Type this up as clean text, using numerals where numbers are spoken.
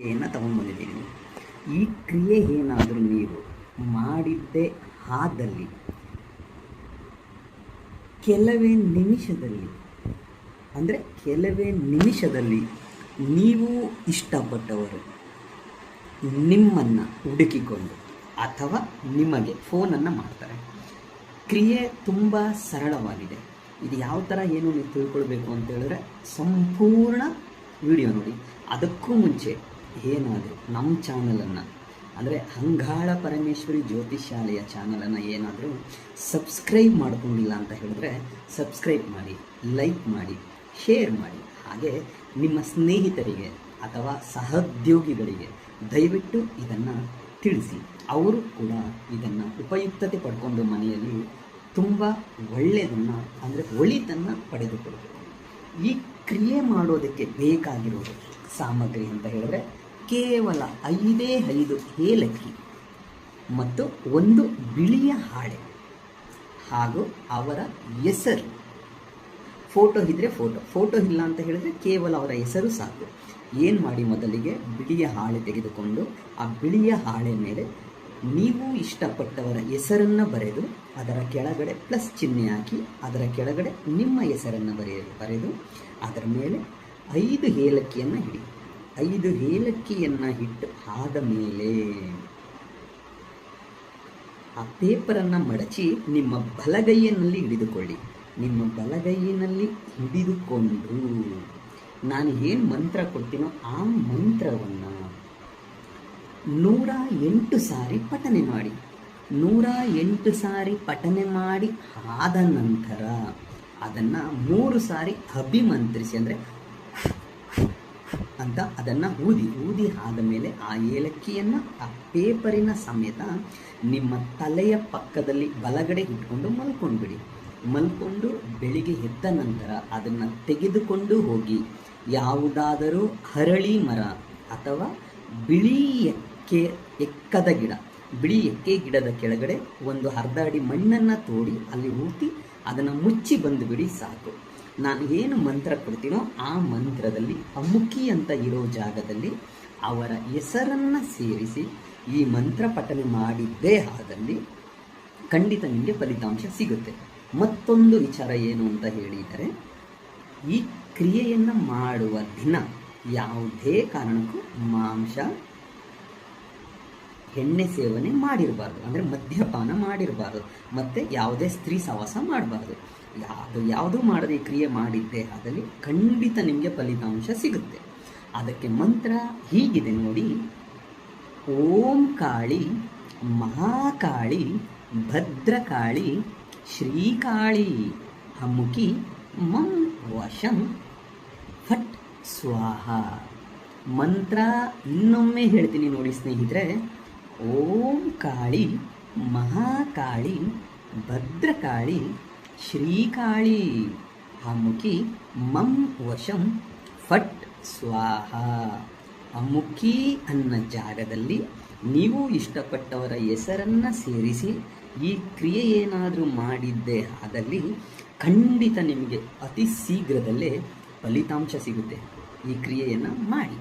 ಕ್ರಿಯೆಯನ್ನು ತಗೊಂಡ್ಬಂದಿದ್ದೀನಿ. ಈ ಕ್ರಿಯೆ ಏನಾದರೂ ನೀವು ಮಾಡಿದ್ದೇ ಆದಲ್ಲಿ ಕೆಲವೇ ನಿಮಿಷದಲ್ಲಿ ನೀವು ಇಷ್ಟಪಟ್ಟವರು ನಿಮ್ಮನ್ನು ಹುಡುಕಿಕೊಂಡು ಅಥವಾ ನಿಮಗೆ ಫೋನನ್ನು ಮಾಡ್ತಾರೆ. ಕ್ರಿಯೆ ತುಂಬ ಸರಳವಾಗಿದೆ. ಇದು ಯಾವ ಥರ ಏನು ನೀವು ತಿಳ್ಕೊಳ್ಬೇಕು ಅಂತ ಹೇಳಿದ್ರೆ ಸಂಪೂರ್ಣ ವಿಡಿಯೋ ನೋಡಿ. ಅದಕ್ಕೂ ಮುಂಚೆ ಏನಾದರೂ ನಮ್ಮ ಚಾನಲನ್ನು ಅಂದರೆ ಅಂಗಾಳ ಪರಮೇಶ್ವರಿ ಜ್ಯೋತಿಷ್ಯಾಲಯ ಚಾನಲನ್ನು ಏನಾದರೂ ಸಬ್ಸ್ಕ್ರೈಬ್ ಮಾಡ್ಕೊಂಡಿಲ್ಲ ಅಂತ ಹೇಳಿದ್ರೆ ಸಬ್ಸ್ಕ್ರೈಬ್ ಮಾಡಿ, ಲೈಕ್ ಮಾಡಿ, ಶೇರ್ ಮಾಡಿ. ಹಾಗೆ ನಿಮ್ಮ ಸ್ನೇಹಿತರಿಗೆ ಅಥವಾ ಸಹೋದ್ಯೋಗಿಗಳಿಗೆ ದಯವಿಟ್ಟು ಇದನ್ನು ತಿಳಿಸಿ. ಅವರು ಕೂಡ ಇದನ್ನು ಉಪಯುಕ್ತತೆ ಪಡ್ಕೊಂಡು ಮನೆಯಲ್ಲಿ ತುಂಬ ಒಳ್ಳೆಯದನ್ನು ಅಂದರೆ ಒಳಿತನ್ನು ಪಡೆದುಕೊಳ್ಬೇಕು. ಈ ಕ್ರಿಯೆ ಮಾಡೋದಕ್ಕೆ ಬೇಕಾಗಿರೋದು ಸಾಮಗ್ರಿ ಅಂತ ಹೇಳಿದ್ರೆ ಕೇವಲ 5 ಏಲಕ್ಕಿ ಮತ್ತು ಒಂದು ಬಿಳಿಯ ಹಾಳೆ ಹಾಗೂ ಅವರ ಹೆಸರು. ಫೋಟೋ ಇದ್ದರೆ ಫೋಟೋ ಇಲ್ಲ ಅಂತ ಹೇಳಿದ್ರೆ ಕೇವಲ ಅವರ ಹೆಸರು ಸಾಕು. ಏನು ಮಾಡಿ, ಮೊದಲಿಗೆ ಬಿಳಿಯ ಹಾಳೆ ತೆಗೆದುಕೊಂಡು ಆ ಬಿಳಿಯ ಹಾಳೆ ಮೇಲೆ ನೀವು ಇಷ್ಟಪಟ್ಟವರ ಹೆಸರನ್ನು ಬರೆದು ಅದರ ಕೆಳಗಡೆ ಪ್ಲಸ್ ಚಿಹ್ನೆ ಹಾಕಿ ಅದರ ಕೆಳಗಡೆ ನಿಮ್ಮ ಹೆಸರನ್ನು ಬರೆದು ಅದರ ಮೇಲೆ 5 ಏಲಕ್ಕಿಯನ್ನು ಹಿಡಿ. 5 ಏಲಕ್ಕಿಯನ್ನು ಇಟ್ಟು ಆದ ಮೇಲೆ ಆ ಪೇಪರನ್ನು ಮಡಚಿ ನಿಮ್ಮ ಬಲಗೈಯಲ್ಲಿ ಹಿಡಿದುಕೊಳ್ಳಿ. ನಿಮ್ಮ ಬಲಗೈಯಿನಲ್ಲಿ ಹಿಡಿದುಕೊಂಡು ನಾನು ಏನು ಮಂತ್ರ ಕೊಡ್ತೀನೋ ಆ ಮಂತ್ರವನ್ನು 108 ಸಾರಿ ಪಠನೆ ಮಾಡಿ. 108 ಸಾರಿ ಪಠನೆ ಮಾಡಿ ಆದ ನಂತರ ಅದನ್ನು 3 ಸಾರಿ ಅಭಿಮಂತ್ರಿಸಿ, ಅಂದರೆ ಅಂತ ಅದನ್ನು ಊದಿ ಆದ ಮೇಲೆ ಆ ಏಲಕ್ಕಿಯನ್ನು ಆ ಪೇಪರಿನ ಸಮೇತ ನಿಮ್ಮ ತಲೆಯ ಪಕ್ಕದಲ್ಲಿ ಬಲಗಡೆ ಇಟ್ಕೊಂಡು ಮಲ್ಕೊಂಡ್ಬಿಡಿ. ಮಲ್ಕೊಂಡು ಬೆಳಿಗ್ಗೆ ಎದ್ದ ನಂತರ ಅದನ್ನು ತೆಗೆದುಕೊಂಡು ಹೋಗಿ ಯಾವುದಾದರೂ ಹರಳಿ ಮರ ಅಥವಾ ಬಿಳಿ ಎಕ್ಕೆ ಗಿಡದ ಕೆಳಗಡೆ ಒಂದು ಅರ್ಧ ಅಡಿ ಮಣ್ಣನ್ನು ತೋಡಿ ಅಲ್ಲಿ ಊತಿ ಅದನ್ನು ಮುಚ್ಚಿ ಬಂದುಬಿಡಿ, ಸಾಕು. ನಾನು ಏನು ಮಂತ್ರ ಕೊಡ್ತೀನೋ ಆ ಮಂತ್ರದಲ್ಲಿ ಅಮುಖಿ ಅಂತ ಇರೋ ಜಾಗದಲ್ಲಿ ಅವರ ಹೆಸರನ್ನು ಸೇರಿಸಿ ಈ ಮಂತ್ರ ಪಠನೆ ಮಾಡಿದ್ದೇ ಆದಲ್ಲಿ ಖಂಡಿತ ನಿಮಗೆ ಫಲಿತಾಂಶ ಸಿಗುತ್ತೆ. ಮತ್ತೊಂದು ವಿಚಾರ ಏನು ಅಂತ ಹೇಳಿದರೆ, ಈ ಕ್ರಿಯೆಯನ್ನು ಮಾಡುವ ದಿನ ಯಾವುದೇ ಕಾರಣಕ್ಕೂ ಮಾಂಸ, ಎಣ್ಣೆ ಸೇವನೆ ಮಾಡಿರಬಾರ್ದು, ಅಂದರೆ ಮದ್ಯಪಾನ ಮಾಡಿರಬಾರ್ದು, ಮತ್ತು ಯಾವುದೇ ಸ್ತ್ರೀ ಸಹವಾಸ ಮಾಡಬಾರ್ದು. ಯಾವುದೂ ಮಾಡದೆ ಈ ಕ್ರಿಯೆ ಮಾಡಿದ್ದೇ ಆದಲ್ಲಿ ಖಂಡಿತ ನಿಮಗೆ ಫಲಿತಾಂಶ ಸಿಗುತ್ತೆ. ಅದಕ್ಕೆ ಮಂತ್ರ ಹೀಗಿದೆ ನೋಡಿ: ಓಂ ಕಾಳಿ ಮಹಾಕಾಳಿ ಭದ್ರಕಾಳಿ ಶ್ರೀಕಾಳಿ ಅಮುಖಿ ಮಂ ವಶಂ ಫಟ್ ಸ್ವಾಹ. ಮಂತ್ರ ಇನ್ನೊಮ್ಮೆ ಹೇಳ್ತೀನಿ ನೋಡಿ ಸ್ನೇಹಿತರೆ: ಓಂ ಕಾಳಿ ಮಹಾಕಾಳಿ ಭದ್ರಕಾಳಿ ಶ್ರೀಕಾಳಿ ಅಮುಖಿ ಮಂ ವಶಂ ಫಟ್ ಸ್ವಾಹ. ಅಮುಖಿ ಅನ್ನೋ ಜಾಗದಲ್ಲಿ ನೀವು ಇಷ್ಟಪಟ್ಟವರ ಹೆಸರನ್ನು ಸೇರಿಸಿ ಈ ಕ್ರಿಯೆ ಏನಾದರೂ ಮಾಡಿದ್ದೇ ಆದಲ್ಲಿ ಖಂಡಿತ ನಿಮಗೆ ಅತಿ ಶೀಘ್ರದಲ್ಲೇ ಫಲಿತಾಂಶ ಸಿಗುತ್ತೆ. ಈ ಕ್ರಿಯೆಯನ್ನು ಮಾಡಿ.